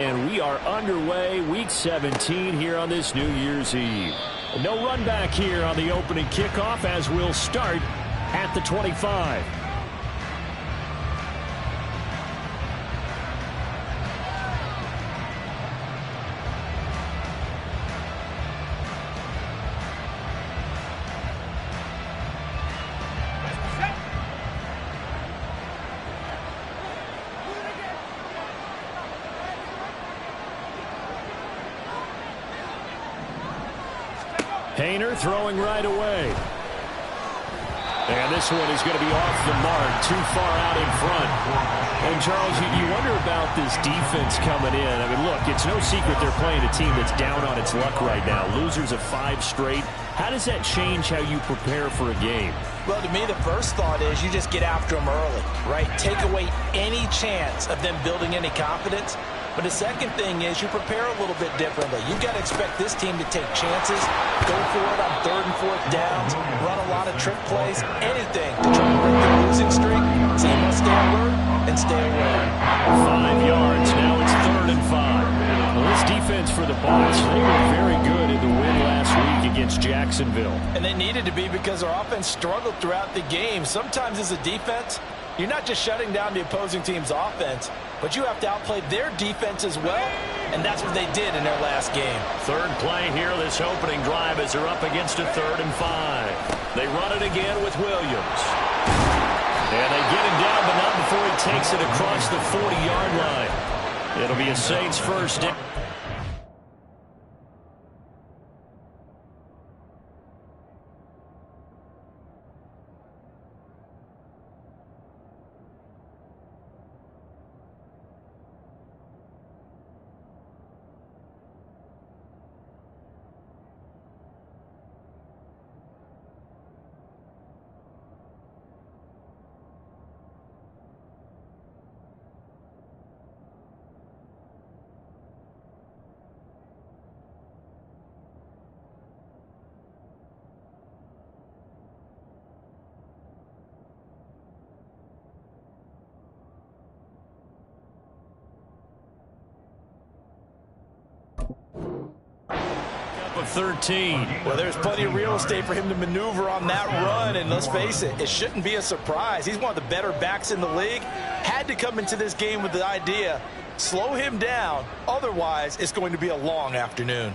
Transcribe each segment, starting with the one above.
And we are underway, week 17 here on this New Year's Eve. No run back here on the opening kickoff as we'll start at the 25. Hayner throwing right away. And this one is going to be off the mark, too far out in front. And, Charles, you wonder about this defense coming in. I mean, look, it's no secret they're playing a team that's down on its luck right now. Losers of 5 straight. How does that change how you prepare for a game? Well, to me, the first thought is you just get after them early, right? Take away any chance of them building any confidence. But the second thing is you prepare a little bit differently. You've got to expect this team to take chances, go for it on 3rd and 4th downs, run a lot of trick plays, anything to try to break the losing streak. So you must stay alert and stay aware. 5 yards. Now it's 3rd and 5. Well, this defense for the Bucs, they were very good in the win last week against Jacksonville. And they needed to be because our offense struggled throughout the game. Sometimes as a defense, you're not just shutting down the opposing team's offense, but you have to outplay their defense as well, and that's what they did in their last game. 3rd play here, this opening drive as they're up against a 3rd and 5. They run it again with Williams. And they get him down, but not before he takes it across the 40-yard line. It'll be a Saints first down. Of 13. Well, there's plenty of real estate for him to maneuver on that run, and let's face it, it shouldn't be a surprise. He's one of the better backs in the league. Had to come into this game with the idea, slow him down, otherwise it's going to be a long afternoon.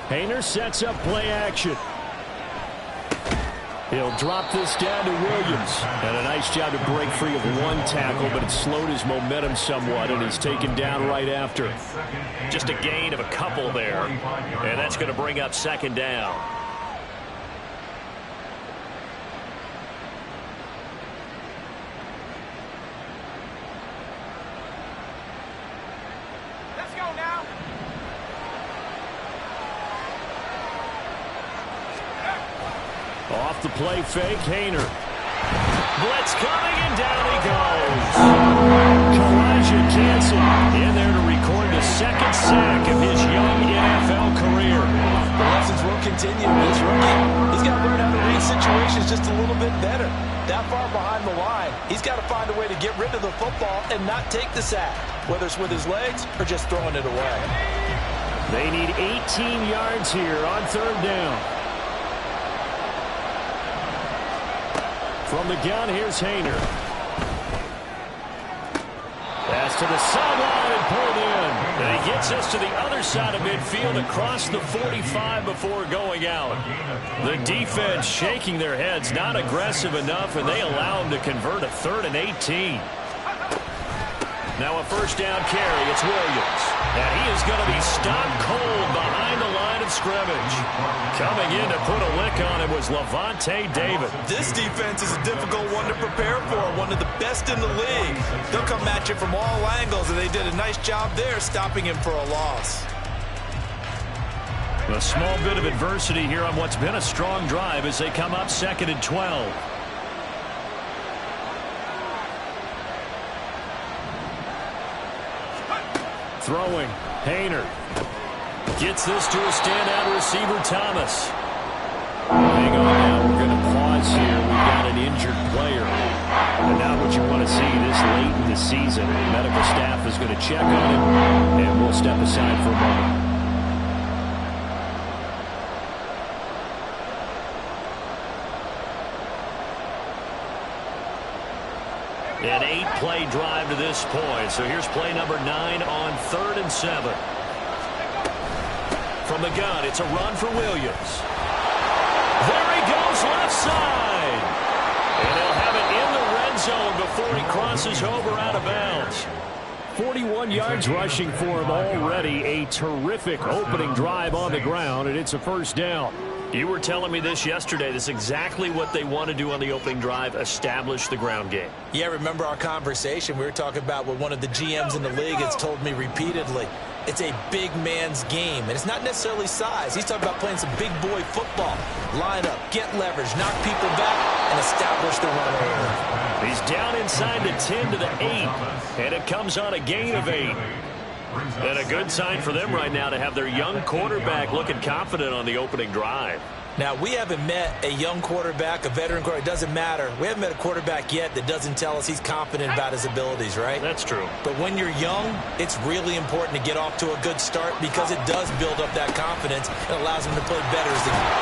Hayner sets up play action. He'll drop this down to Williams. And a nice job to break free of 1 tackle, but it slowed his momentum somewhat, and he's taken down right after. Just a gain of a couple there. And that's going to bring up 2nd down. Let's go now. Off the play fake, Hayner. Blitz coming, and down he goes. Elijah Jansen in there to record the 2nd sack of his young NFL career. The lessons will continue. This rookie, he's got to learn how to read situations just a little bit better. That far behind the line, he's got to find a way to get rid of the football and not take the sack, whether it's with his legs or just throwing it away. They need 18 yards here on 3rd down. From the gun, here's Hayner. Pass to the sideline and pulled in. And he gets us to the other side of midfield across the 45 before going out. The defense shaking their heads, not aggressive enough, and they allow him to convert a 3rd and 18. Now a 1st down carry. It's Williams. And he is going to be stopped cold behind the line of scrimmage. Coming in to put a lick on him was Levante David. This defense is a difficult one to prepare for, one of the best in the league. They'll come at you from all angles, and they did a nice job there stopping him for a loss. A small bit of adversity here on what's been a strong drive as they come up 2nd and 12. Throwing, Hayner. Gets this to a standout receiver, Thomas. Hang on now, we're going to check on him, and we'll step aside for a moment. An 8-play drive to this point. So here's play number 9 on 3rd and 7. From the gun, it's a run for Williams. There he goes left side. And he'll have it in the red zone before he crosses over out of bounds. 41 yards rushing for him already. A terrific opening drive on the ground, and it's a first down. You were telling me this yesterday. This is exactly what they want to do on the opening drive, establish the ground game. Yeah, remember our conversation? We were talking about what one of the GMs in the league has told me repeatedly. It's a big man's game, and it's not necessarily size. He's talking about playing some big boy football. Line up, get leverage, knock people back, and establish the run early. He's down inside the 10 to the 8, and it comes on a gain of 8. And a good sign for them right now to have their young quarterback looking confident on the opening drive. Now, we haven't met a young quarterback, a veteran quarterback. It doesn't matter. We haven't met a quarterback yet that doesn't tell us he's confident about his abilities, right? That's true. But when you're young, it's really important to get off to a good start because it does build up that confidence and allows him to play better as the game.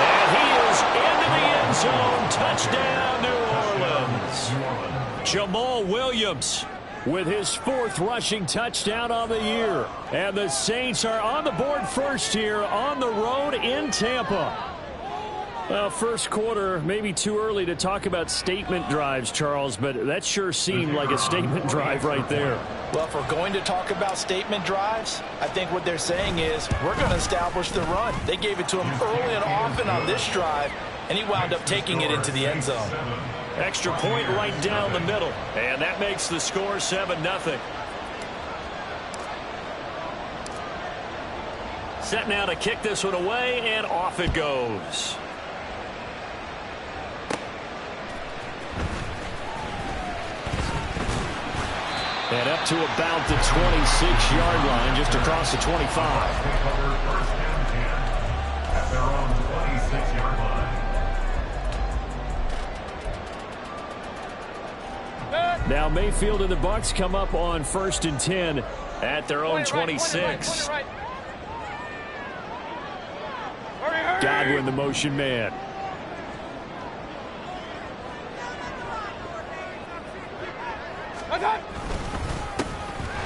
And he is into the end zone. Touchdown, New Orleans. Jamal Williams with his 4th rushing touchdown on the year. And the Saints are on the board first here on the road in Tampa. Well, first quarter, maybe too early to talk about statement drives, Charles, but that sure seemed like a statement drive right there. Well, if we're going to talk about statement drives, I think what they're saying is we're going to establish the run. They gave it to him early and often on this drive, and he wound up taking it into the end zone. Extra point right down the middle, and that makes the score 7-0. Set now to kick this one away, and off it goes. And up to about the 26-yard line, just across the 25. At their own 26-yard line. Now Mayfield and the Bucs come up on 1st and 10 at their own 26. Godwin, the motion man.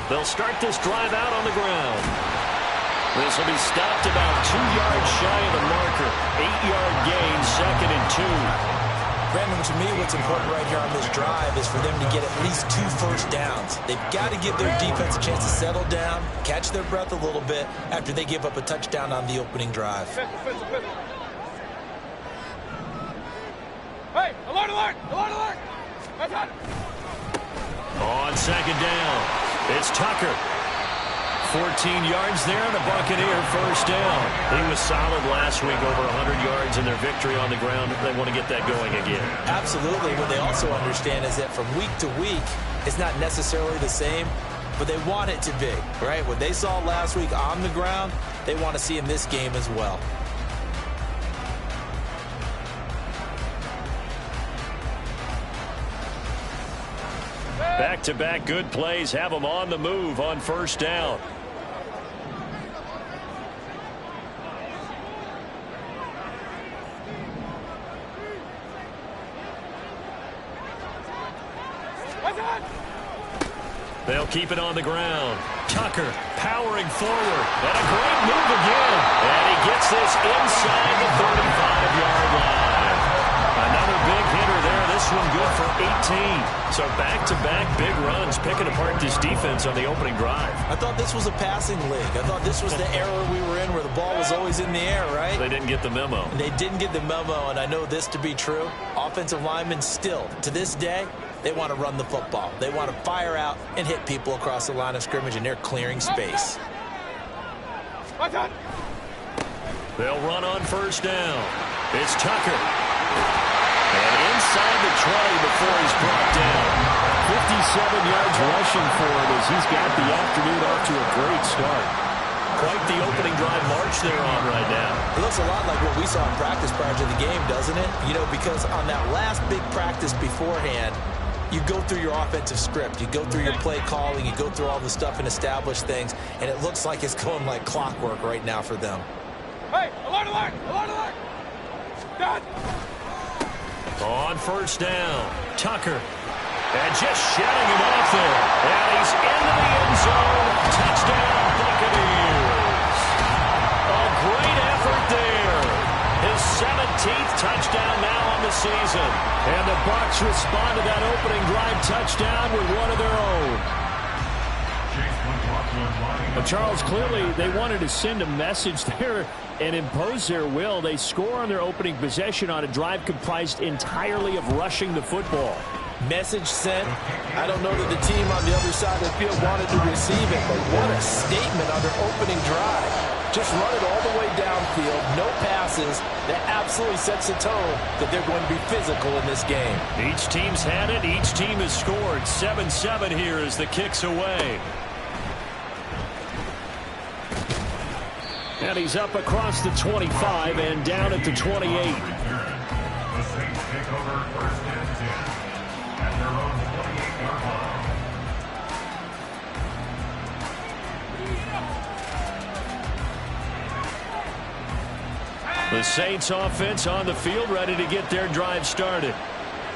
They'll start this drive out on the ground. This will be stopped about 2 yards shy of the marker. 8-yard gain, 2nd and 2. Brandon, to me, what's important right here on this drive is for them to get at least 2 first downs. They've got to give their defense a chance to settle down, catch their breath a little bit after they give up a touchdown on the opening drive. Hey, alert, alert, alert, alert. That's hot. On 2nd down, it's Tucker. 14 yards there, and the Buccaneer first down. He was solid last week, over 100 yards in their victory on the ground. They want to get that going again. Absolutely. What they also understand is that from week to week, it's not necessarily the same, but they want it to be, right? What they saw last week on the ground, they want to see in this game as well. Back-to-back good plays have them on the move on 1st down. They'll keep it on the ground. Tucker powering forward. And a great move again. And he gets this inside the 35-yard line. Another big hitter there. This one good for 18. So back-to-back big runs, picking apart this defense on the opening drive. I thought this was a passing league. I thought this was the era we were in where the ball was always in the air, right? They didn't get the memo. They didn't get the memo, and I know this to be true. Offensive linemen still, to this day, they want to run the football. They want to fire out and hit people across the line of scrimmage, and they're clearing space. They'll run on 1st down. It's Tucker. And inside the 20 before he's brought down. 57 yards rushing for him as he's got the afternoon off to a great start. Quite the opening drive march they're on right now. It looks a lot like what we saw in practice prior to the game, doesn't it? You know, because on that last big practice beforehand, You go through your offensive script. You go through your play calling. You go through all the stuff and establish things, and it looks like it's going like clockwork right now for them. Hey, alert, alert, alert, alert. Done. On first down, Tucker. And just shutting him off there. And he's into the end zone. Touchdown, Buccaneers. A great effort there. His 17th touchdown now on the season. And the Bucs respond to that opening drive touchdown with one of their own. But Charles, clearly they wanted to send a message there and impose their will. They score on their opening possession on a drive comprised entirely of rushing the football. Message sent. I don't know that the team on the other side of the field wanted to receive it, but what a statement on their opening drive. Just run it all the way downfield, no passes. That absolutely sets the tone that they're going to be physical in this game. Each team's had it. Each team has scored. 7-7 here as the kick's away. And he's up across the 25 and down at the 28. The Saints take over first and 10 at their own 28-yard line. The Saints offense on the field ready to get their drive started.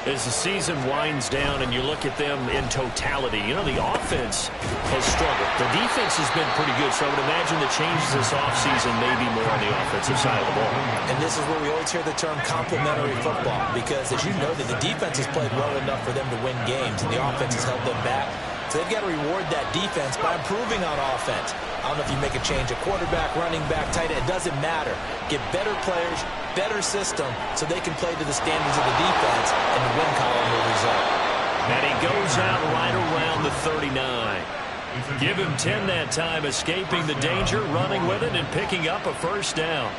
As the season winds down and you look at them in totality, you know, the offense has struggled. The defense has been pretty good, so I would imagine the changes this offseason may be more on the offensive side of the ball. And this is where we always hear the term complementary football, because as you know, that the defense has played well enough for them to win games, and the offense has held them back. So they've got to reward that defense by improving on offense. I don't know if you make a change, a quarterback, running back, tight end, it doesn't matter. Get better players, better system, so they can play to the standards of the defense, and the win column will result. And he goes out right around the 39. Give him 10 that time, escaping the danger, running with it, and picking up a first down.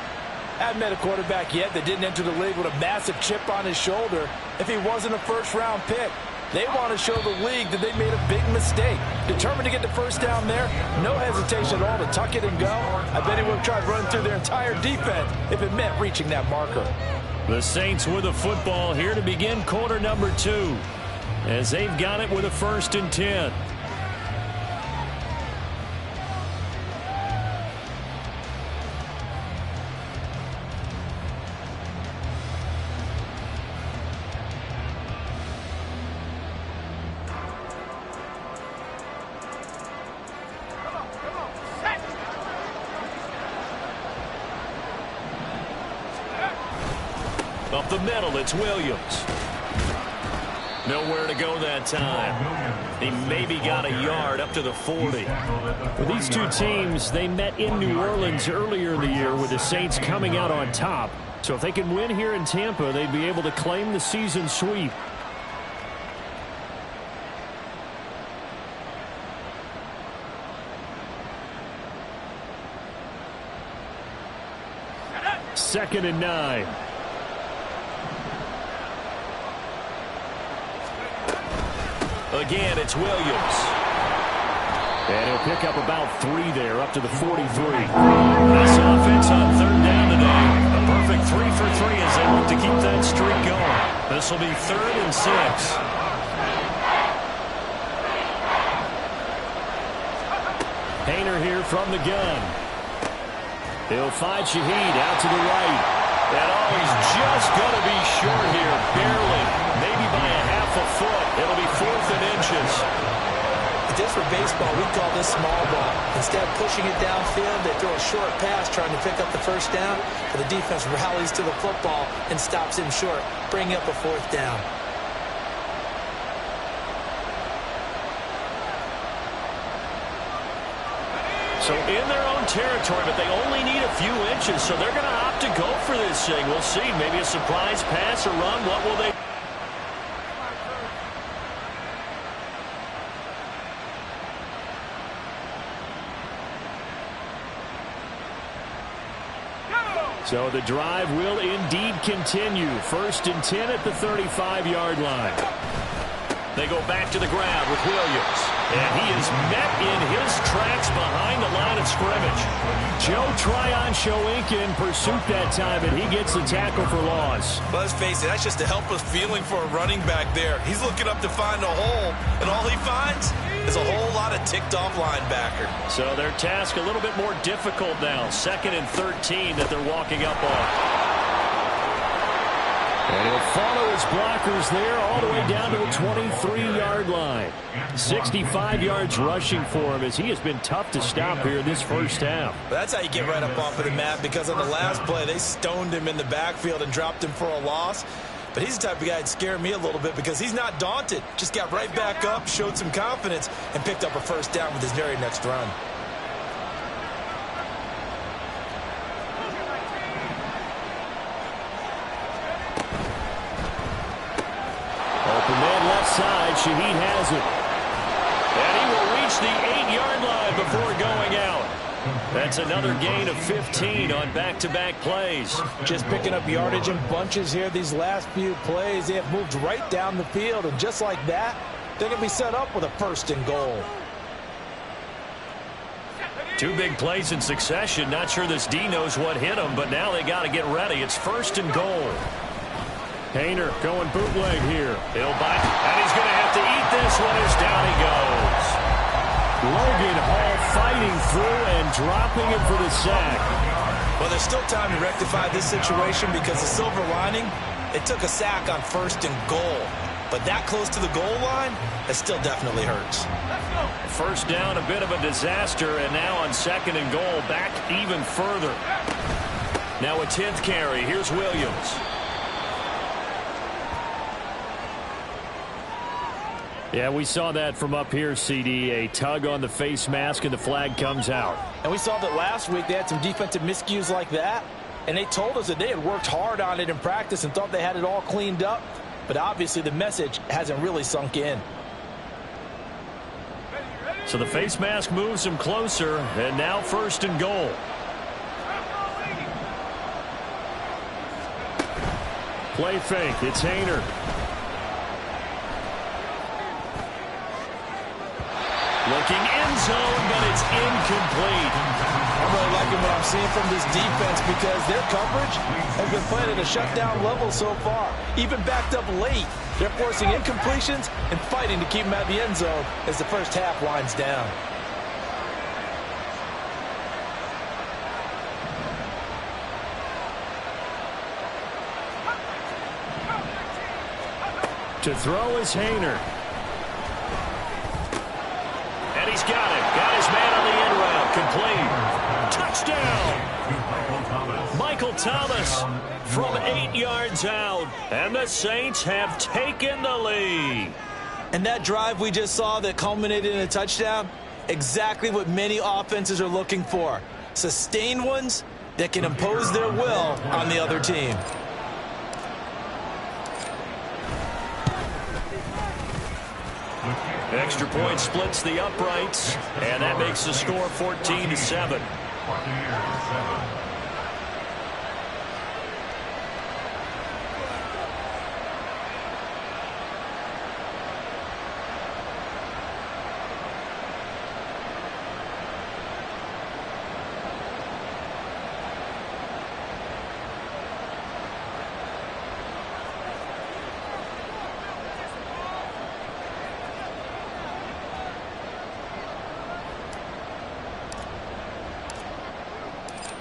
I haven't met a quarterback yet that didn't enter the league with a massive chip on his shoulder if he wasn't a first-round pick. They want to show the league that they made a big mistake. Determined to get the first down there, no hesitation at all to tuck it and go. I bet he would have tried running through their entire defense if it meant reaching that marker. The Saints with the football here to begin quarter number 2, as they've got it with a 1st and 10. Up the middle, it's Williams. Nowhere to go that time. He maybe got a yard up to the 40. For these two teams, they met in New Orleans earlier in the year with the Saints coming out on top. So if they can win here in Tampa, they'd be able to claim the season sweep. Second and 9. Again, it's Williams. And he'll pick up about 3 there, up to the 43. This offense on 3rd down today. A perfect 3 for 3 as they look to keep that streak going. This will be 3rd and 6. Hayner here from the gun. He'll find Shaheed out to the right. And he's just going to be short here, barely. Maybe by a half a foot. It'll be 4th and inches. If this were baseball, we'd call this small ball. Instead of pushing it downfield, they throw a short pass trying to pick up the first down, but the defense rallies to the football and stops him short, bringing up a 4th down. So in their own territory, but they only need a few inches, so they're going to opt to go for this thing. We'll see. Maybe a surprise pass or run. What will they do? So the drive will indeed continue. 1st and 10 at the 35-yard line. They go back to the ground with Williams. And he is met in his tracks behind the line of scrimmage. Joe Tryon-Shoyinka in pursuit that time, and he gets the tackle for loss. But let's face it, that's just a helpless feeling for a running back there. He's looking up to find a hole, and all he finds is a whole lot of ticked-off linebacker. So their task a little bit more difficult now. 2nd and 13 that they're walking up on. And he'll follow his blockers there all the way down to the 23-yard line. 65 yards rushing for him as he has been tough to stop here this first half. That's how you get right up off of the map, because on the last play, they stoned him in the backfield and dropped him for a loss. But he's the type of guy that scared me a little bit because he's not daunted. Just got right back up, showed some confidence, and picked up a first down with his very next run. Open man left side. Shaheed has it. And he will reach the 8-yard line before going out. That's another gain of 15 on back-to-back plays. Just picking up yardage in bunches here these last few plays. They have moved right down the field, and just like that, they're going to be set up with a 1st and goal. 2 big plays in succession. Not sure this D knows what hit him, but now they got to get ready. It's 1st and goal. Hayner going bootleg here. He'll bite, and he's going to have to eat this one as down he goes. Logan Hall fighting through and dropping it for the sack. Well, there's still time to rectify this situation because the silver lining, it took a sack on 1st and goal. But that close to the goal line, it still definitely hurts. First down, a bit of a disaster, and now on 2nd and goal, back even further. Now a 10th carry. Here's Williams. Yeah, we saw that from up here, CD. A tug on the face mask, and the flag comes out. And we saw that last week they had some defensive miscues like that, and they told us that they had worked hard on it in practice and thought they had it all cleaned up. But obviously the message hasn't really sunk in. So the face mask moves him closer, and now 1st and goal. Play fake. It's Hayner. Looking end zone, but it's incomplete. I'm really liking what I'm seeing from this defense because their coverage has been playing at a shutdown level so far. Even backed up late, they're forcing incompletions and fighting to keep them out of the end zone as the first half winds down. To throw is Hayner. And he's got it. Got his man on the end route. Complete. Touchdown. Michael Thomas from 8 yards out. And the Saints have taken the lead. And that drive we just saw that culminated in a touchdown, exactly what many offenses are looking for. Sustained ones that can impose their will on the other team. Extra point splits the uprights, and that makes the score 14-7.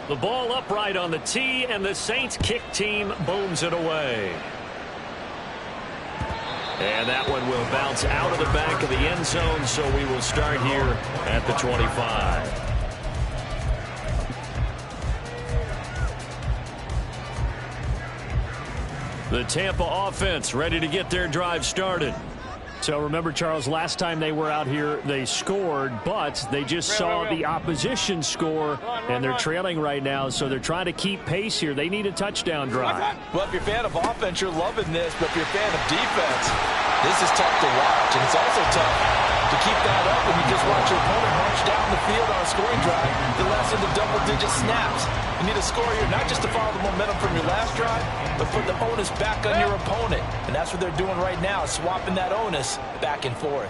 The ball upright on the tee, and the Saints kick team booms it away. And that one will bounce out of the back of the end zone, so we will start here at the 25. The Tampa offense ready to get their drive started. So remember, Charles, last time they were out here, they scored, but they just saw the opposition score, and they're trailing right now, so they're trying to keep pace here. They need a touchdown drive. Well, if you're a fan of offense, you're loving this, but if you're a fan of defense, this is tough to watch, and it's also tough to keep that up when you just watch your opponent march down the field on a scoring drive that lasts into double-digit snaps. You need a score here, not just to follow the momentum from your last drive, but put the onus back on your opponent. And that's what they're doing right now, swapping that onus back and forth.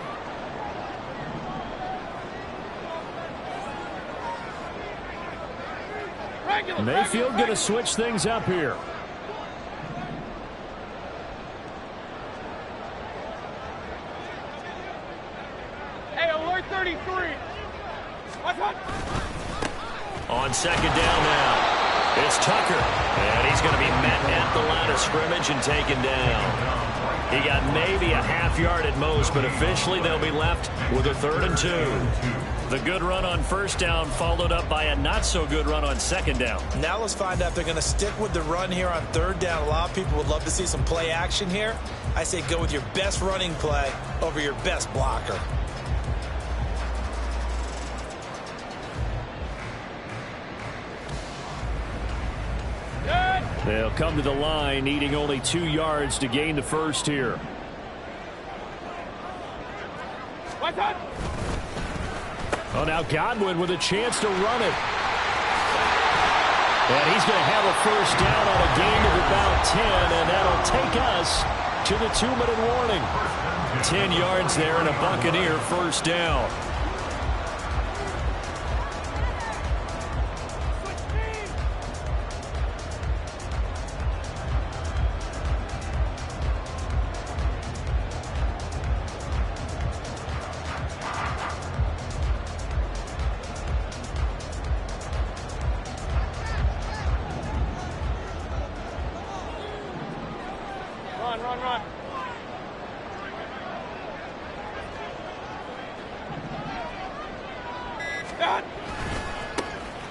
Mayfield going to switch things up here. Hey, alert 33. Watch one. On second down now, it's Tucker. And he's going to be met at the line of scrimmage and taken down. He got maybe a half yard at most, but officially they'll be left with a 3rd and 2. The good run on first down followed up by a not-so-good run on second down. Now let's find out if they're going to stick with the run here on 3rd down. A lot of people would love to see some play action here. I say go with your best running play over your best blocker. They'll come to the line, needing only 2 yards to gain the first here. Oh, now Godwin with a chance to run it. And he's going to have a first down on a gain of about 10, and that'll take us to the 2-minute warning. 10 yards there and a Buccaneer first down. Run.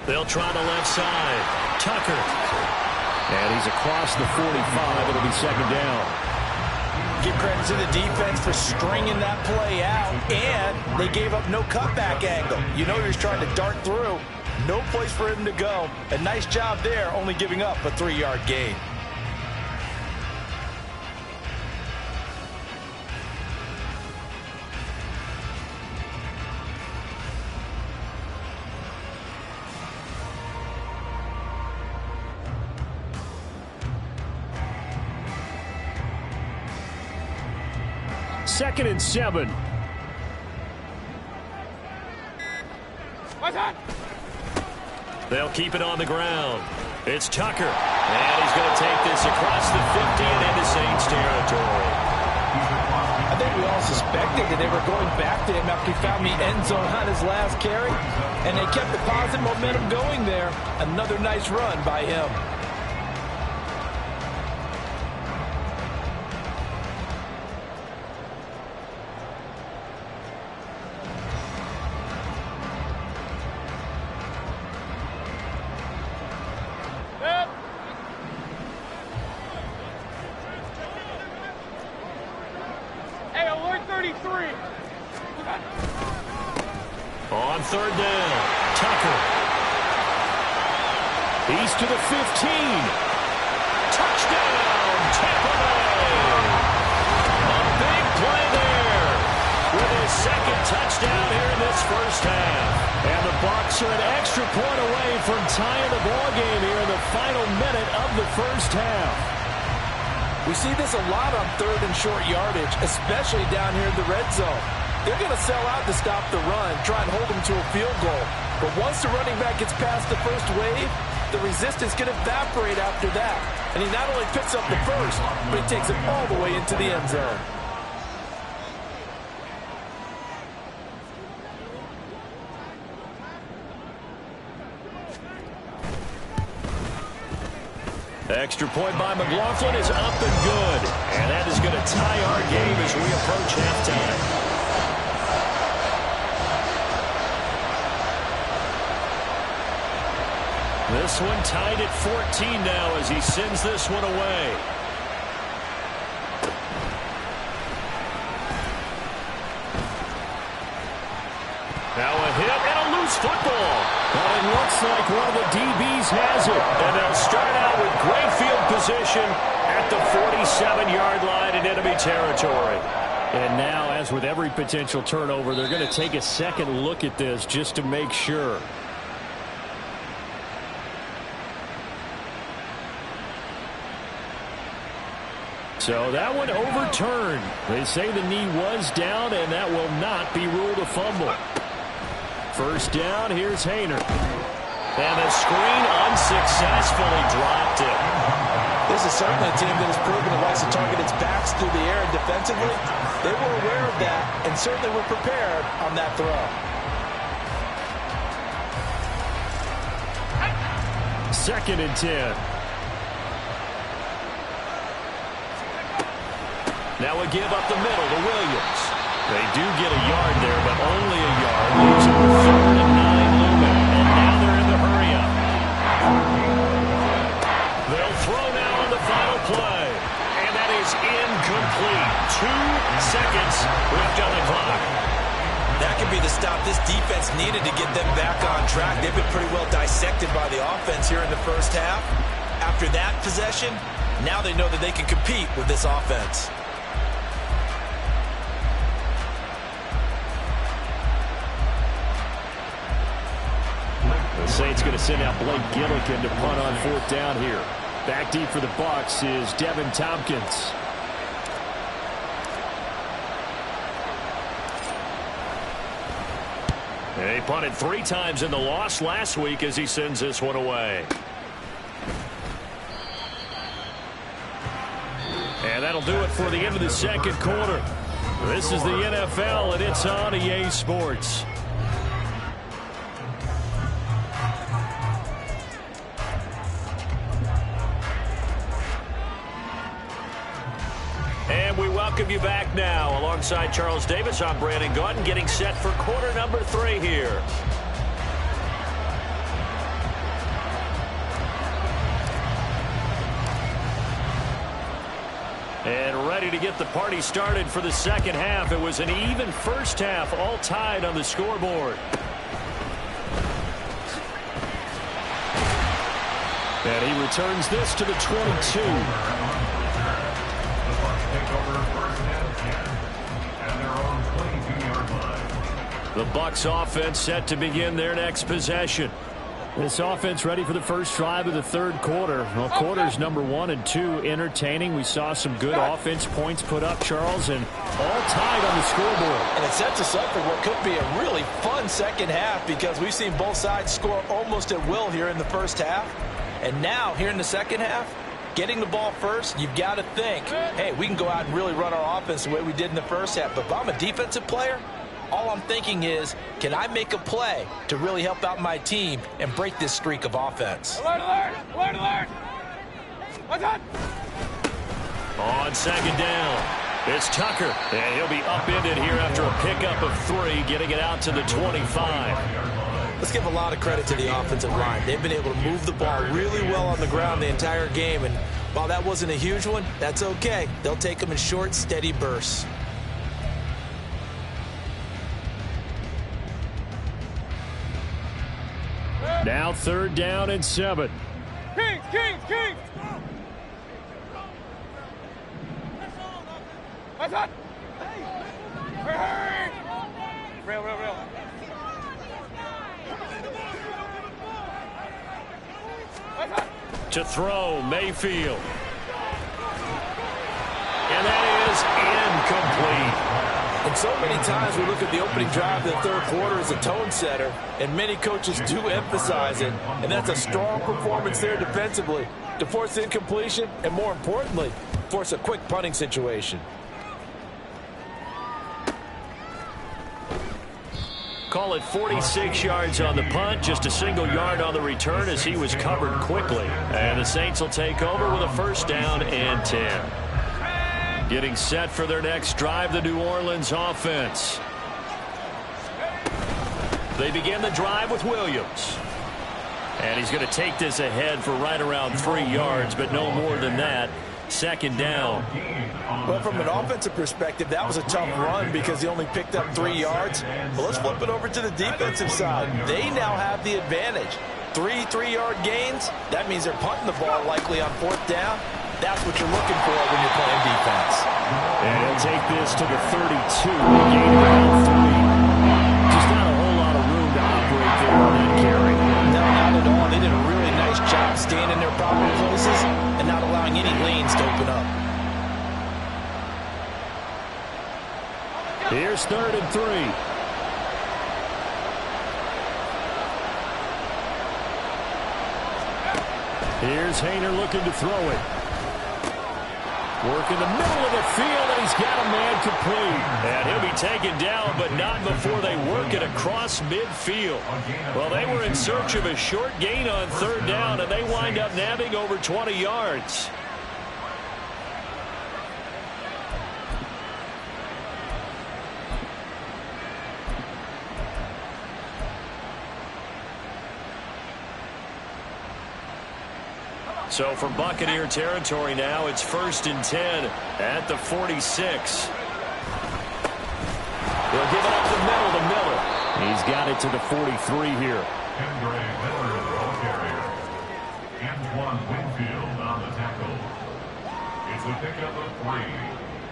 They'll try the left side. Tucker. And he's across the 45. It'll be second down. Give credit to the defense for stringing that play out, and they gave up no cutback angle. You know he's trying to dart through. No place for him to go. A nice job there, only giving up a 3-yard gain. Second and 7. They'll keep it on the ground. It's Tucker. And he's going to take this across the 50 and into Saints territory. I think we all suspected that they were going back to him after he found the end zone on his last carry. And they kept the positive momentum going there. Another nice run by him. On third down, Tucker. He's to the 15. Touchdown, Tampa Bay. A big play there with his second touchdown here in this first half. And the Bucs are an extra point away from tying the ball game here in the final minute of the first half. We see this a lot on 3rd and short yardage, especially down here in the red zone. They're going to sell out to stop the run, try and hold them to a field goal. But once the running back gets past the first wave, the resistance can evaporate after that. And he not only picks up the first, but he takes it all the way into the end zone. Extra point by McLaughlin is up and good. And that is going to tie our game as we approach halftime. This one tied at 14 now as he sends this one away. Now a hit and a loose football. But it looks like one of the DBs has it. And they'll start out with great field position at the 47-yard line in enemy territory. And now, as with every potential turnover, they're going to take a second look at this just to make sure. So that one overturned. They say the knee was down, and that will not be ruled a fumble. First down, here's Hayner. And the screen unsuccessfully dropped it. This is certainly a team that has proven it likes to target its backs through the air, and defensively, they were aware of that and certainly were prepared on that throw. Second and 10. Now we give up the middle to Williams. They do get a yard there, but only a yard. Leaves them with 3rd and 9 looming. And now they're in the hurry-up. They'll throw now on the final play. And that is incomplete. 2 seconds left on the clock. That could be the stop this defense needed to get them back on track. They've been pretty well dissected by the offense here in the first half. After that possession, now they know that they can compete with this offense. The Saints going to send out Blake Gillikin to punt on 4th down here. Back deep for the Bucs is Devin Tompkins. He punted 3 times in the loss last week as he sends this one away. And that'll do it for the end of the second quarter. This is the NFL, and it's on EA Sports. And we welcome you back now. Alongside Charles Davis, I'm Brandon Gaudin, getting set for quarter number 3 here. And ready to get the party started for the second half. It was an even first half, all tied on the scoreboard. And he returns this to the 22. The Bucs offense set to begin their next possession. This offense ready for the first drive of the third quarter. Well, quarters number 1 and 2 entertaining. We saw some good offense points put up, Charles, and all tied on the scoreboard. And it sets us up for what could be a really fun second half because we've seen both sides score almost at will here in the first half. And now, here in the second half, getting the ball first, you've got to think, hey, we can go out and really run our offense the way we did in the first half. But if I'm a defensive player, all I'm thinking is, can I make a play to really help out my team and break this streak of offense? Alert, alert! Alert, alert! What's that? On second down, it's Tucker. And he'll be upended here after a pickup of 3, getting it out to the 25. Let's give a lot of credit to the offensive line. They've been able to move the ball really well on the ground the entire game. And while that wasn't a huge one, that's okay. They'll take them in short, steady bursts. Now 3rd down and 7. Kings, Kings, Kings! What's that? Hurry! Rail, rail, rail. To throw, Mayfield. And that is incomplete. And so many times we look at the opening drive of the third quarter as a tone setter, and many coaches do emphasize it, and that's a strong performance there defensively to force incompletion and, more importantly, force a quick punting situation. Call it 46 yards on the punt, just a single yard on the return as he was covered quickly. And the Saints will take over with a 1st down and 10. Getting set for their next drive, the New Orleans offense. They begin the drive with Williams. And he's going to take this ahead for right around 3 yards, but no more than that. 2nd down. Well, from an offensive perspective, that was a tough run because he only picked up 3 yards. But let's flip it over to the defensive side. They now have the advantage. 3 3-yard gains. That means they're punting the ball likely on 4th down. That's what you're looking for when you're playing defense. And he'll take this to the 32. Gain around 3. Just not a whole lot of room to operate there on that carry. No, not at all. They did a really nice job staying in their proper places and not allowing any lanes to open up. Here's 3rd and 3. Here's Haener looking to throw it. Work in the middle of the field, and he's got a man complete. And he'll be taken down, but not before they work it across midfield. Well, they were in search of a short gain on third down, and they wind up nabbing over 20 yards. So from Buccaneer territory now, it's 1st and 10 at the 46. They'll give it up the middle to Miller. He's got it to the 43 here. Andre Miller, ball carrier. Antoine Winfield on the tackle. It's a pickup of 3.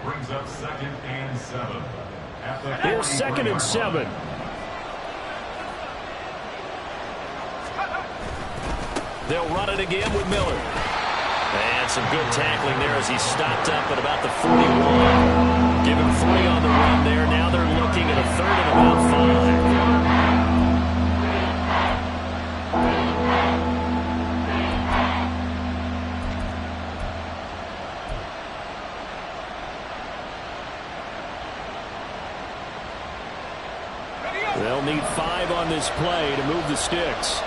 Brings up 2nd and 7. At the Here's 2nd and 7. They'll run it again with Miller. And some good tackling there as he stopped up at about the 41. Give him 3 on the run there. Now they're looking at a 3rd and about 5. They'll need 5 on this play to move the sticks.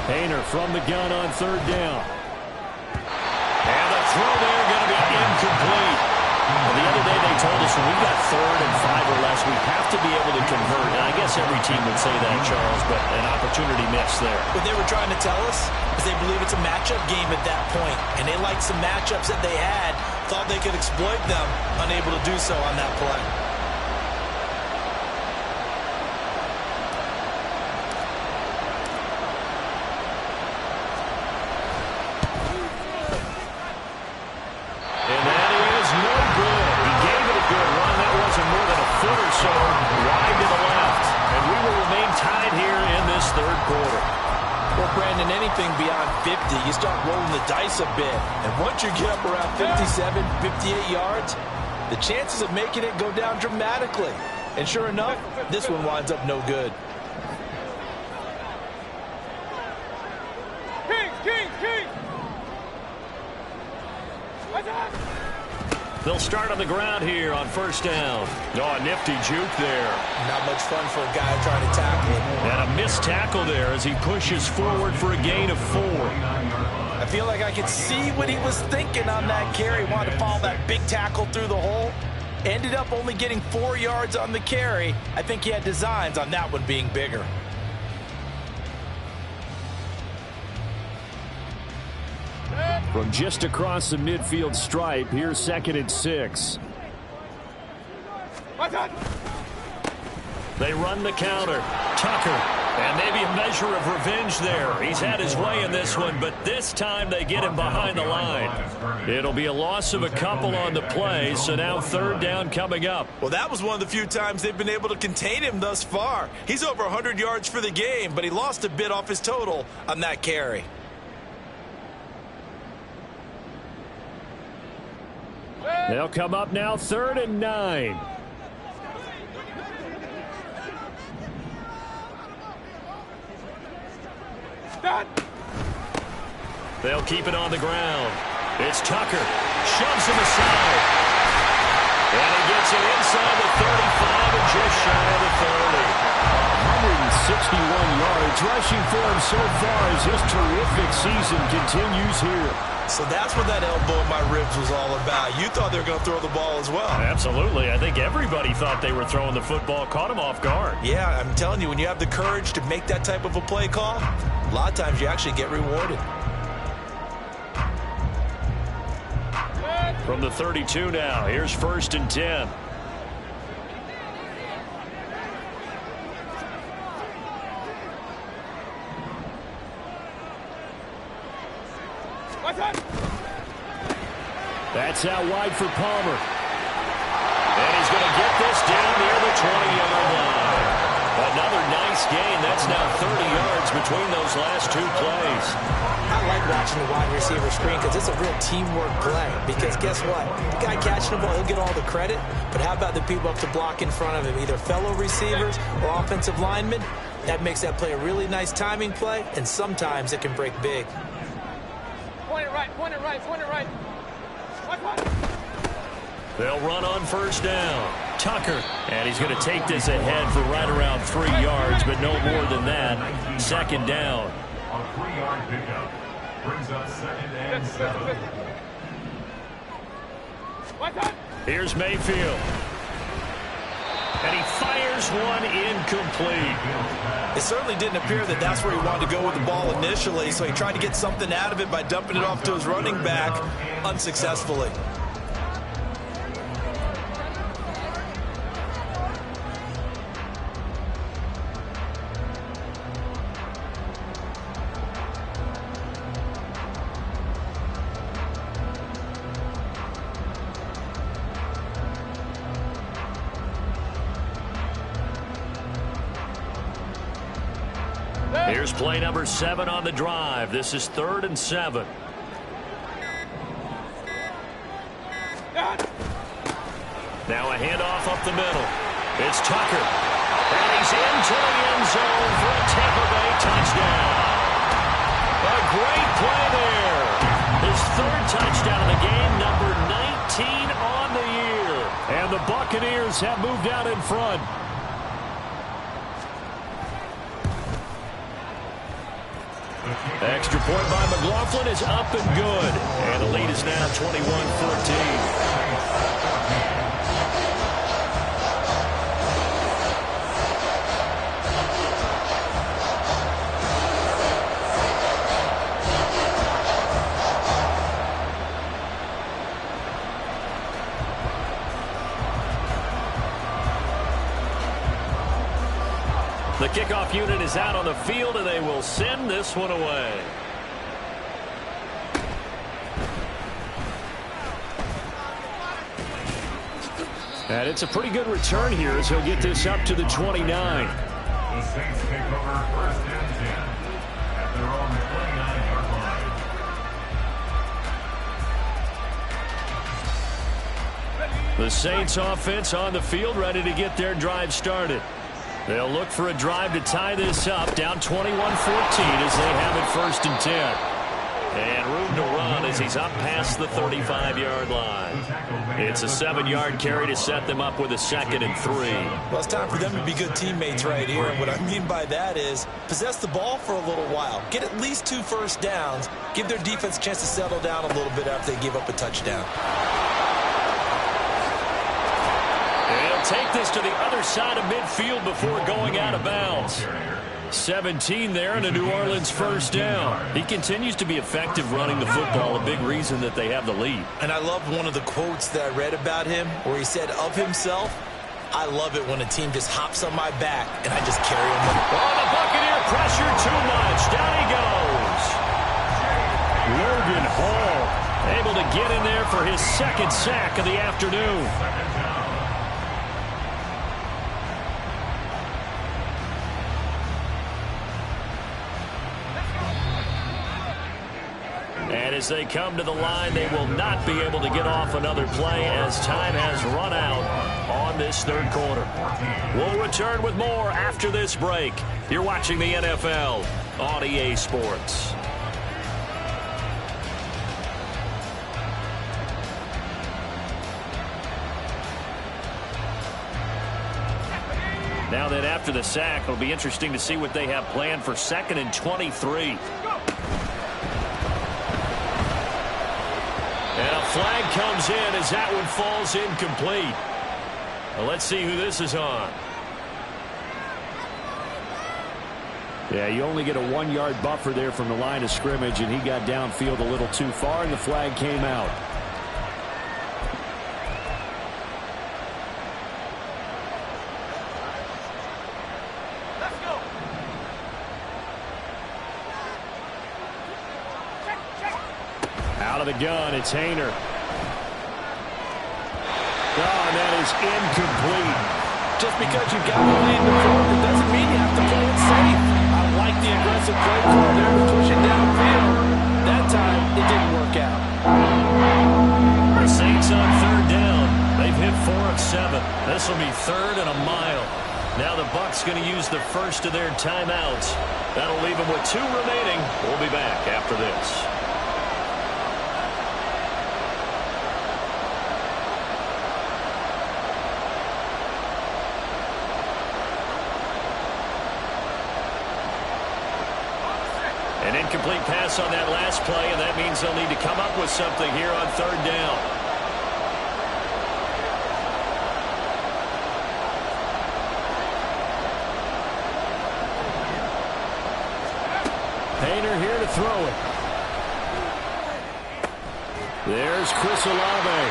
Haener from the gun on 3rd down. And the throw there going to be incomplete. Well, the other day they told us when we got 3rd and 5 or less, we have to be able to convert. And I guess every team would say that, Charles, but an opportunity missed there. What they were trying to tell us is they believe it's a matchup game at that point, and they liked some matchups that they had, thought they could exploit them, unable to do so on that play. Anything beyond 50, you start rolling the dice a bit. And once you get up around 57, 58 yards, the chances of making it go down dramatically. And sure enough, this one winds up no good. King! They'll start on the ground here on 1st down. Oh, a nifty juke there. Not much fun for a guy trying to tackle it. And a missed tackle there as he pushes forward for a gain of 4. I feel like I could see what he was thinking on that carry. Wanted to follow that big tackle through the hole. Ended up only getting 4 yards on the carry. I think he had designs on that one being bigger. From just across the midfield stripe, here's 2nd and 6. They run the counter. Tucker. And maybe a measure of revenge there. He's had his way in this one, but this time they get him behind the line. It'll be a loss of a couple on the play, so now 3rd down coming up. Well, that was one of the few times they've been able to contain him thus far. He's over 100 yards for the game, but he lost a bit off his total on that carry. They'll come up now 3rd and 9. They'll keep it on the ground. It's Tucker. Shoves him aside. And he gets it inside the 35 and just shy of the 30. 161 yards rushing for him so far as his terrific season continues here. So that's what that elbow in my ribs was all about. You thought they were going to throw the ball as well. Absolutely. I think everybody thought they were throwing the football, caught him off guard. Yeah, I'm telling you, when you have the courage to make that type of a play call, a lot of times you actually get rewarded. From the 32 now, here's 1st and 10. That's out wide for Palmer. And he's going to get this down near the 20-yard line. Another nice gain. That's now 30 yards between those last 2 plays. I like watching the wide receiver screen because it's a real teamwork play. Because guess what? The guy catching the ball, he'll get all the credit. But how about the people up to block in front of him, either fellow receivers or offensive linemen? That makes that play a really nice timing play, and sometimes it can break big. Point it right, point it right, point it right. They'll run on first down. Tucker. And he's going to take this ahead for right around 3 yards, but no more than that. Second down. A 3-yard pickup brings up 2nd and 7. Here's Mayfield. And he fires one incomplete. It certainly didn't appear that that's where he wanted to go with the ball initially, so he tried to get something out of it by dumping it off to his running back unsuccessfully. Here's play number 7 on the drive. This is 3rd and 7. Now a handoff up the middle. It's Tucker. And he's into the end zone for a Tampa Bay touchdown. A great play there. His 3rd touchdown of the game, number 19 on the year. And the Buccaneers have moved out in front. Extra point by McLaughlin is up and good. And the lead is now 21-14. The kickoff unit is out on the field, and they will send this one away. And it's a pretty good return here as he'll get this up to the 29. The Saints take over 1st and 10 at their own 29-yard line. The Saints offense on the field, ready to get their drive started. They'll look for a drive to tie this up, down 21-14 as they have it 1st and 10. And room to run as he's up past the 35-yard line. It's a 7-yard carry to set them up with a 2nd and 3. Well, it's time for them to be good teammates right here. And what I mean by that is possess the ball for a little while. Get at least 2 first downs. Give their defense a chance to settle down a little bit after they give up a touchdown. Take this to the other side of midfield before going out of bounds. 17 there and a New Orleans first down. He continues to be effective running the football, a big reason that they have the lead. And I loved one of the quotes that I read about him where he said of himself, "I love it when a team just hops on my back and I just carry them." Oh, the Buccaneer pressure too much. Down he goes. Logan Hall able to get in there for his 2nd sack of the afternoon. And as they come to the line, they will not be able to get off another play as time has run out on this 3rd quarter. We'll return with more after this break. You're watching the NFL on EA Sports. Now that after the sack, it'll be interesting to see what they have planned for 2nd and 23. And a flag comes in as that one falls incomplete. Well, let's see who this is on. Yeah, you only get a 1-yard buffer there from the line of scrimmage, and he got downfield a little too far, and the flag came out. Out of the gun, it's Hayner. Oh, and that is incomplete. Just because you've got the lead in the fourth, it doesn't mean you have to play it safe. I like the aggressive play call there to push it downfield. That time, it didn't work out. The Saints on 3rd down. They've hit 4 of 7. This will be 3rd and a mile. Now the Bucs going to use the first of their timeouts. That'll leave them with 2 remaining. We'll be back after this. An incomplete pass on that last play, and that means they'll need to come up with something here on 3rd down. Painter here to throw it. There's Chris Olave.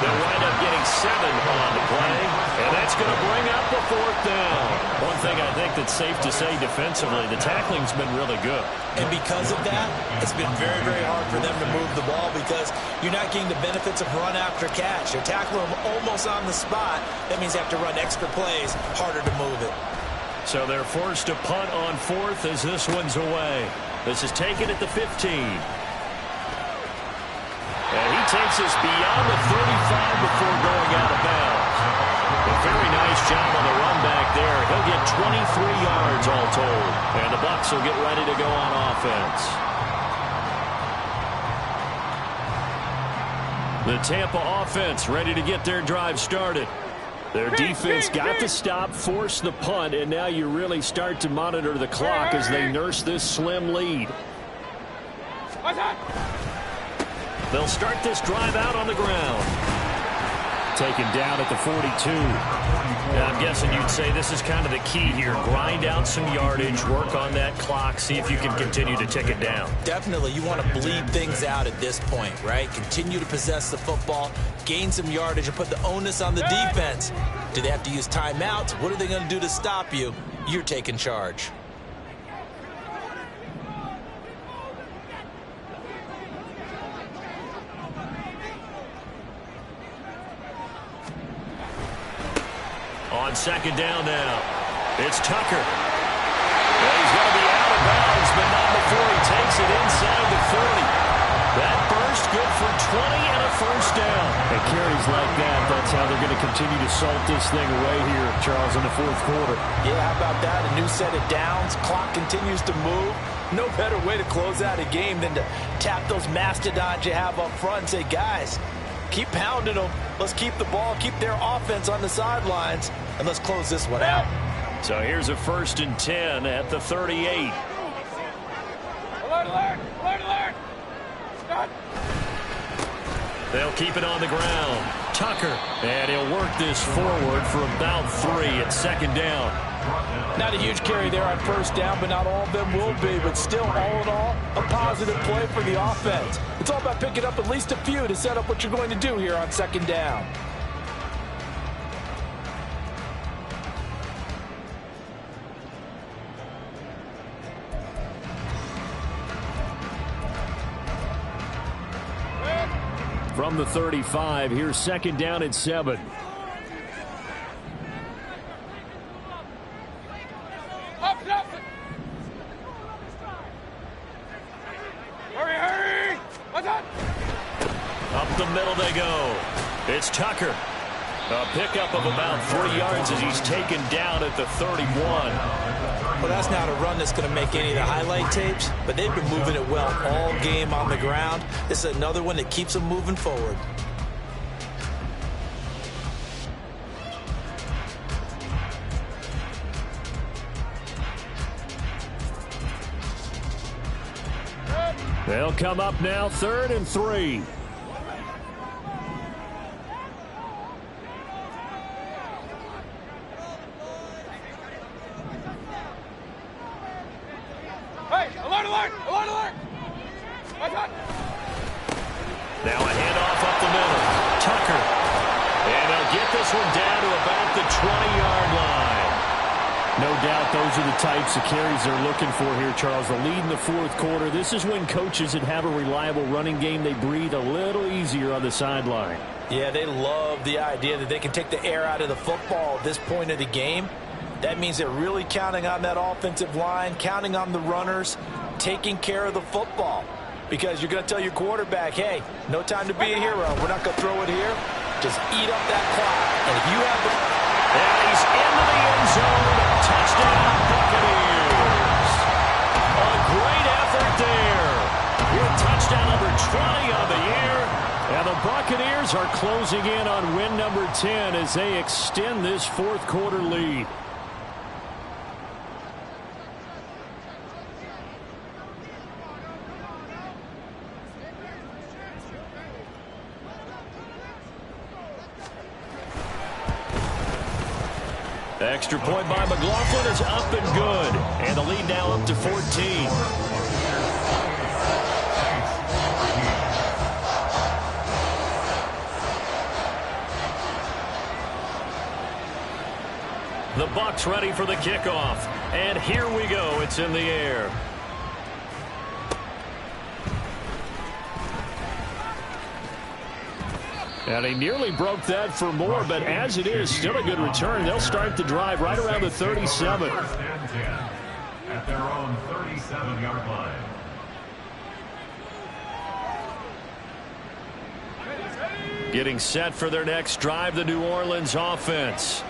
They'll wind up getting 7 on the play, and that's going to bring up the 4th down. One thing I think that's safe to say defensively, the tackling's been really good. And because of that, it's been very, very hard for them to move the ball because you're not getting the benefits of run after catch. You're tackling them almost on the spot. That means you have to run extra plays, harder to move it. So they're forced to punt on 4th as this one's away. This is taken at the 15. And he takes us beyond the 35 before going out of bounds. A very nice job on the run back there. He'll get 23 yards all told. And the Bucs will get ready to go on offense. The Tampa offense ready to get their drive started. Their defense got the stop, forced the punt, and now you really start to monitor the clock as they nurse this slim lead. They'll start this drive out on the ground. Taken down at the 42. Now, I'm guessing you'd say this is kind of the key here. Grind out some yardage, work on that clock, see if you can continue to tick it down. Definitely, you want to bleed things out at this point, right? Continue to possess the football, gain some yardage, and put the onus on the defense. Do they have to use timeouts? What are they going to do to stop you? You're taking charge. On 2nd down now, it's Tucker. Well, he's going to be out of bounds, but not before he takes it inside the 30. That burst good for 20 and a 1st down. And carries like that, that's how they're going to continue to salt this thing away here, Charles, in the 4th quarter. Yeah, how about that? A new set of downs. Clock continues to move. No better way to close out a game than to tap those mastodons you have up front and say, guys, keep pounding them. Let's keep the ball, keep their offense on the sidelines, and let's close this one out. So here's a 1st and 10 at the 38. Alert, alert! Alert, alert! Stop! They'll keep it on the ground. Tucker, and he'll work this forward for about 3 at 2nd down. Not a huge carry there on 1st down, but not all of them will be. But still, all in all, a positive play for the offense. It's all about picking up at least a few to set up what you're going to do here on 2nd down. From the 35, here's 2nd down at 7. Hurry, hurry! What's up? Up the middle they go. It's Tucker. A pickup of about 3 yards as he's taken down at the 31. Well, that's not a run that's going to make any of the highlight tapes, but they've been moving it well all game on the ground. This is another one that keeps them moving forward. They'll come up now, 3rd and 3. Hey, alert, alert! Alert, alert! What's up? Now a handoff up the middle. Tucker. And they'll get this one down to about the 20-yard line. No doubt those are the types of carries they're looking for here, Charles. The lead in the 4th quarter. This is when coaches that have a reliable running game, they breathe a little easier on the sideline. Yeah, they love the idea that they can take the air out of the football at this point of the game. That means they're really counting on that offensive line, counting on the runners, taking care of the football. Because you're going to tell your quarterback, hey, no time to be a hero. We're not going to throw it here. Just eat up that clock. And if you have the And he's into the end zone. Touchdown, Buccaneers. A great effort there. With touchdown number 20 on the year. And the Buccaneers are closing in on win number 10 as they extend this fourth quarter lead. Extra point by McLaughlin is up and good. And the lead now up to 14. The Bucs ready for the kickoff. And here we go. It's in the air. And he nearly broke that for more, but as it is, still a good return. They'll start the drive right around the 37. First and 10 at their own 37-yard line. Getting set for their next drive, the New Orleans offense.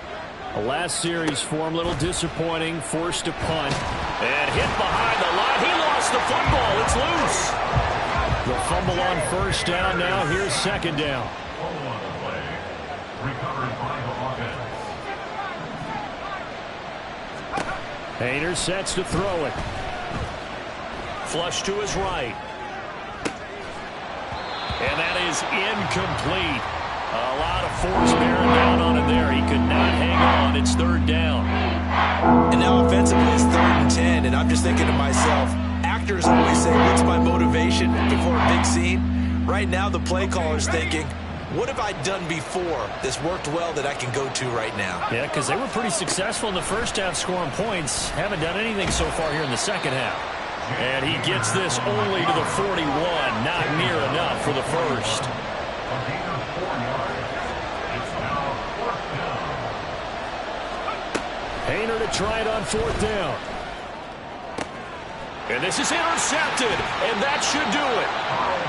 The last series for him, a little disappointing, forced to punt. And hit behind the line. He lost the football. It's loose. The fumble on first down now. Here's second down. On the play. Recovered by the offense. Hayner sets to throw it. Flush to his right. And that is incomplete. A lot of force bearing down on him there. He could not hang on. It's third down. And now offensively it's 3rd and 10, and I'm just thinking to myself, actors always say, what's my motivation before a big scene? Right now the play caller's thinking, what have I done before that's worked well that I can go to right now? Yeah, because they were pretty successful in the first half scoring points. Haven't done anything so far here in the second half. And he gets this only to the 41. Not near enough for the first. A gain of 4 yards. It's now 4th down. Hayner to try it on 4th down. And this is intercepted, and that should do it.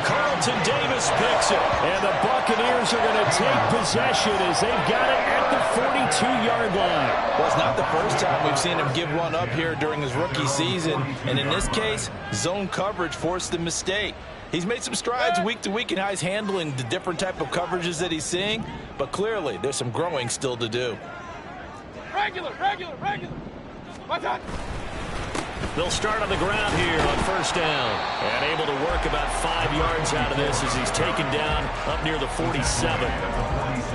Carlton Davis picks it, and the Buccaneers are going to take possession as they've got it at the 42-yard line. Well, it's not the first time we've seen him give one up here during his rookie season, and in this case, zone coverage forced the mistake. He's made some strides week to week in how he's handling the different type of coverages that he's seeing, but clearly there's some growing still to do. Regular. What's that? They'll start on the ground here on first down. And able to work about 5 yards out of this as he's taken down up near the 47.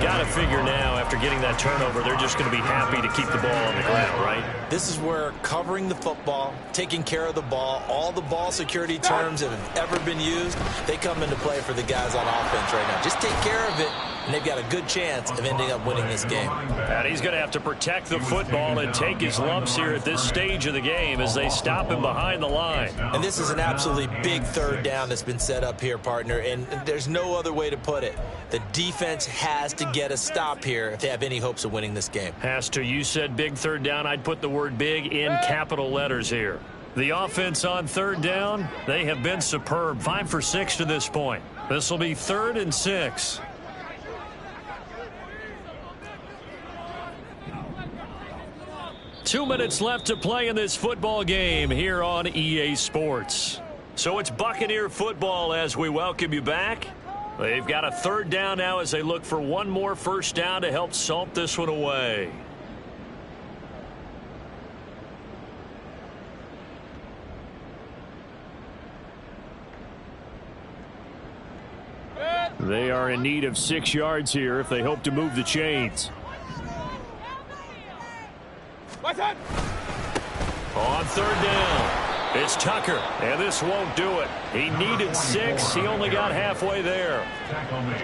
Got to figure now, after getting that turnover, they're just going to be happy to keep the ball on the ground, right? This is where covering the football, taking care of the ball, all the ball security terms that have ever been used, they come into play for the guys on offense right now. Just take care of it, and they've got a good chance of ending up winning this game. And he's going to have to protect the football and take his lumps here at this stage of the game as they stop him behind the line. And this is an absolutely big third down that's been set up here, partner, and there's no other way to put it. The defense has to get a stop here if they have any hopes of winning this game. Has to. You said big third down. I'd put the word big in capital letters here. The offense on third down, they have been superb. 5 for 6 to this point. This will be 3rd and 6. Two minutes left to play in this football game here on EA Sports. So it's Buccaneer football as we welcome you back. They've got a third down now as they look for one more first down to help salt this one away. They are in need of 6 yards here if they hope to move the chains. What's that? On third down, it's Tucker, and this won't do it. He needed 6. He only got halfway there.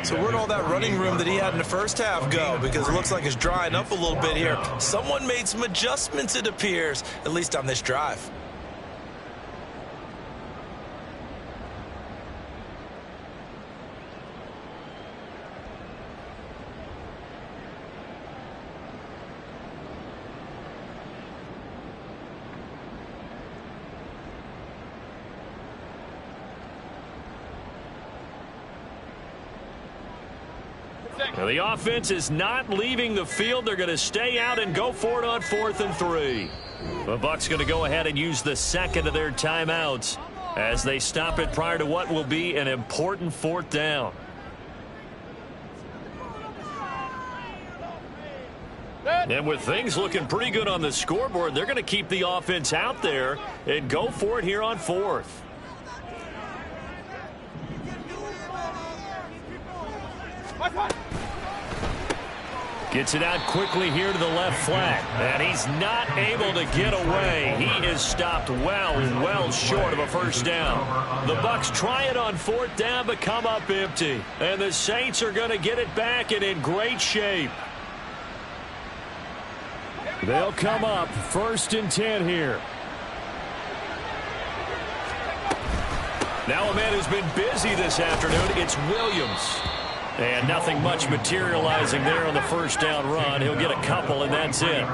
So where'd all that running room that he had in the first half go? Because it looks like it's drying up a little bit here. Someone made some adjustments, it appears, at least on this drive. Now, the offense is not leaving the field. They're going to stay out and go for it on 4th and 3. The Bucs going to go ahead and use the second of their timeouts as they stop it prior to what will be an important 4th down. And with things looking pretty good on the scoreboard, they're going to keep the offense out there and go for it here on 4th. Gets it out quickly here to the left flat. And he's not able to get away. He is stopped well short of a first down. The Bucs try it on 4th down, but come up empty. And the Saints are going to get it back and in great shape. They'll come up 1st and 10 here. Now a man who's been busy this afternoon, it's Williams. And nothing much materializing there on the first down run. He'll get a couple, and that's it. A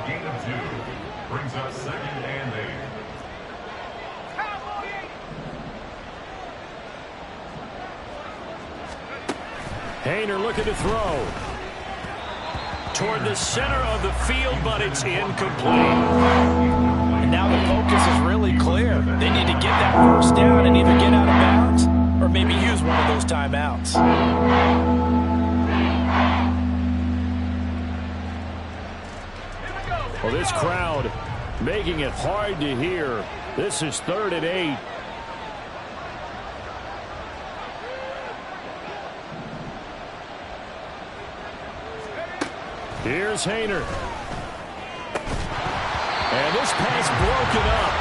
gain of 2 brings up 2nd and 8. Hayner looking to throw. Toward the center of the field, but it's incomplete. And now the focus is really clear. They need to get that first down and either get out of bounds or maybe use one of those timeouts. Well, this crowd making it hard to hear. This is 3rd and 8. Here's Hayner. And this pass broken up.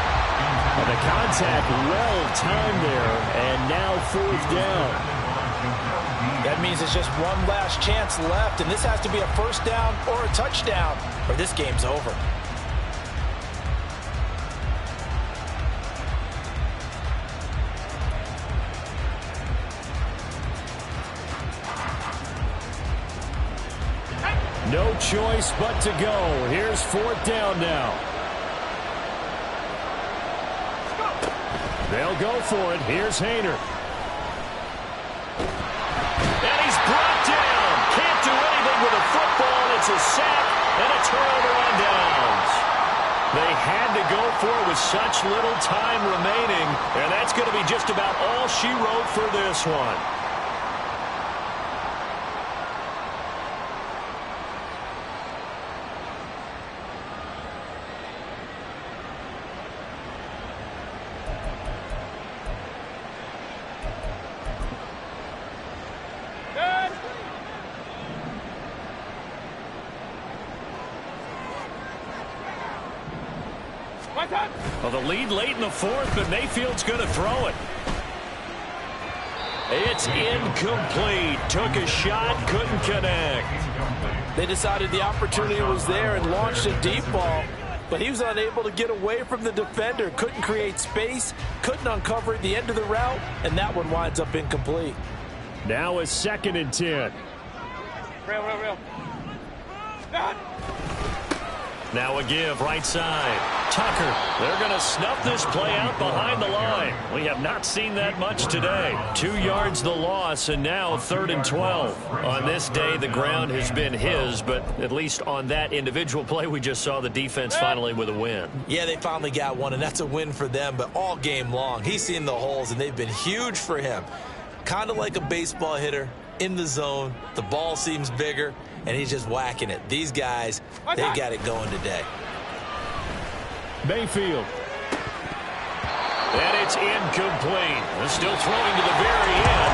And the contact well timed there. And now 4th down. That means it's just one last chance left, and this has to be a first down or a touchdown, or this game's over. No choice but to go. Here's 4th down now. They'll go for it. Here's Hayner. And he's brought down. Can't do anything with a football. It's a sack and a turnover on downs. They had to go for it with such little time remaining, and that's going to be just about all she wrote for this one. Well, the lead late in the 4th, but Mayfield's going to throw it. It's incomplete. Took a shot, couldn't connect. They decided the opportunity was there and launched a deep ball, but he was unable to get away from the defender. Couldn't create space, couldn't uncover at the end of the route, and that one winds up incomplete. Now a 2nd and 10. Real. God. Now a give, right side. Tucker, they're going to snuff this play out behind the line. We have not seen that much today. 2 yards the loss, and now 3rd and 12. On this day, the ground has been his, but at least on that individual play, we just saw the defense finally with a win. Yeah, they finally got one, and that's a win for them, but all game long, he's seen the holes, and they've been huge for him. Kind of like a baseball hitter in the zone. The ball seems bigger, and he's just whacking it. These guys, they got it going today. Mayfield. And it's incomplete. They're still throwing to the very end.